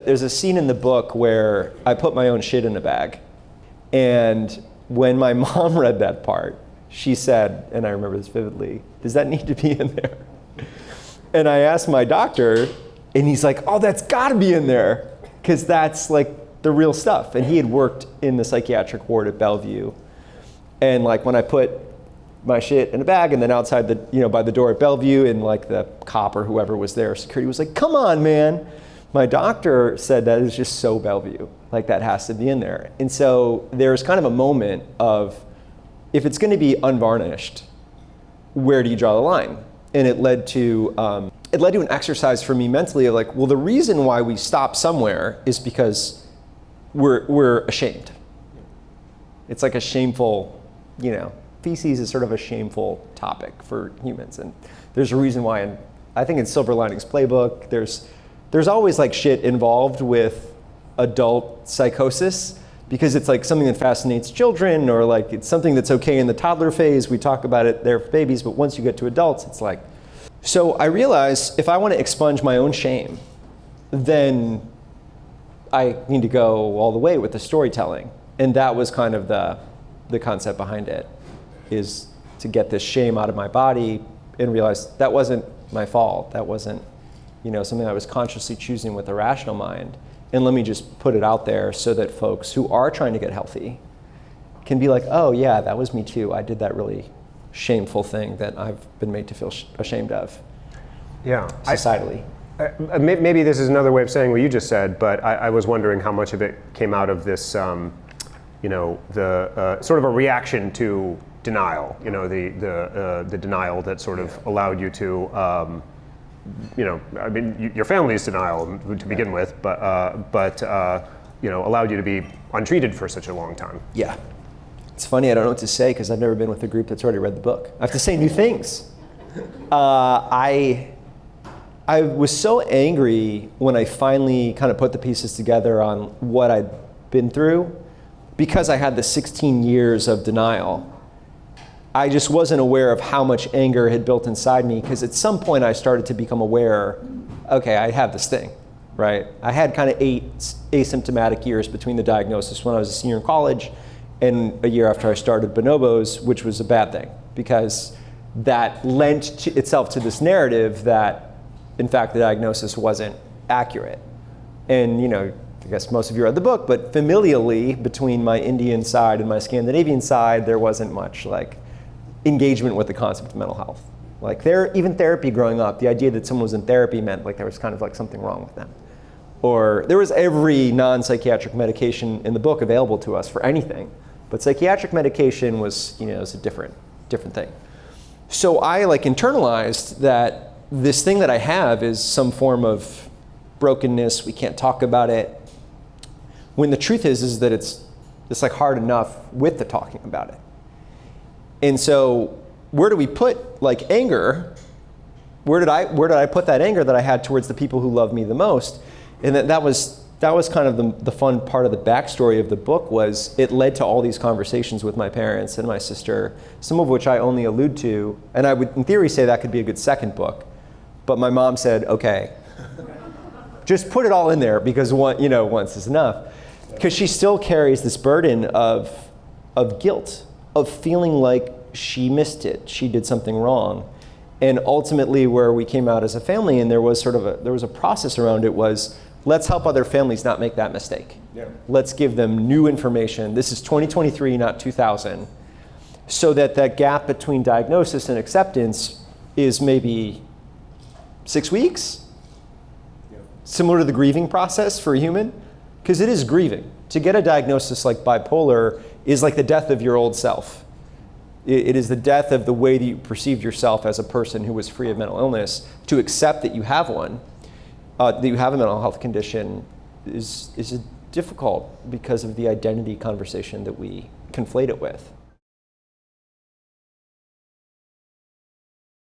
There's a scene in the book where I put my own shit in a bag. And when my mom read that part, she said, and I remember this vividly, "Does that need to be in there?" And I asked my doctor, and he's like, "Oh, that's gotta be in there," because that's like the real stuff. And he had worked in the psychiatric ward at Bellevue. And like when I put my shit in a bag and then outside the, by the door at Bellevue, and like the cop or whoever was there, security was like, "Come on, man." My doctor said that is just so Bellevue, like that has to be in there. And so there's kind of a moment of, if it's gonna be unvarnished, where do you draw the line? And it led to an exercise for me mentally of like, well, the reason why we stop somewhere is because we're ashamed. It's like a shameful, feces is sort of a shameful topic for humans. And there's a reason why, I think in Silver Linings Playbook, there's always like shit involved with adult psychosis, because it's like something that fascinates children, or like it's something that's okay in the toddler phase. We talk about it there for babies, but once you get to adults, it's like. So I realized if I want to expunge my own shame, then I need to go all the way with the storytelling. And that was kind of the concept behind it, is to get this shame out of my body and realize that wasn't my fault. That wasn't something I was consciously choosing with a rational mind. And let me just put it out there so that folks who are trying to get healthy can be like, oh yeah, that was me too. I did that really shameful thing that I've been made to feel ashamed of. Yeah. Societally. Maybe this is another way of saying what you just said, but I was wondering how much of it came out of this, the sort of a reaction to denial, the denial that sort of allowed you to, your family's denial to begin with, but allowed you to be untreated for such a long time. Yeah. It's funny, I don't know what to say because I've never been with a group that's already read the book. I have to say new things. I was so angry when I finally kind of put the pieces together on what I'd been through, because I had the 16 years of denial. I just wasn't aware of how much anger had built inside me, because at some point I started to become aware, okay, I have this thing, right? I had kind of 8 asymptomatic years between the diagnosis when I was a senior in college and a year after I started Bonobos, which was a bad thing, because that lent itself to this narrative that, in fact, the diagnosis wasn't accurate. And I guess most of you read the book, but familially, between my Indian side and my Scandinavian side, there wasn't much like engagement with the concept of mental health. Like even therapy growing up, the idea that someone was in therapy meant like there was kind of like something wrong with them. Or there was every non-psychiatric medication in the book available to us for anything, but psychiatric medication was, was a different thing. So I like internalized that this thing that I have is some form of brokenness. We can't talk about it. When the truth is that it's like hard enough with the talking about it. And so where do we put like anger? Where did I put that anger that I had towards the people who love me the most? And that was kind of the fun part of the backstory of the book, was it led to all these conversations with my parents and my sister, some of which I only allude to. And I would, in theory, say that could be a good second book. But my mom said, okay, just put it all in there, because once is enough. Because she still carries this burden of guilt, of feeling like she missed it, she did something wrong. And ultimately where we came out as a family, and there was a process around it, was let's help other families not make that mistake. Yeah. Let's give them new information. This is 2023, not 2000. So that gap between diagnosis and acceptance is maybe 6 weeks? Yeah. Similar to the grieving process for a human? Because it is grieving. To get a diagnosis like bipolar is like the death of your old self. It is the death of the way that you perceived yourself as a person who was free of mental illness. To accept that you have one, that you have a mental health condition, is difficult because of the identity conversation that we conflate it with.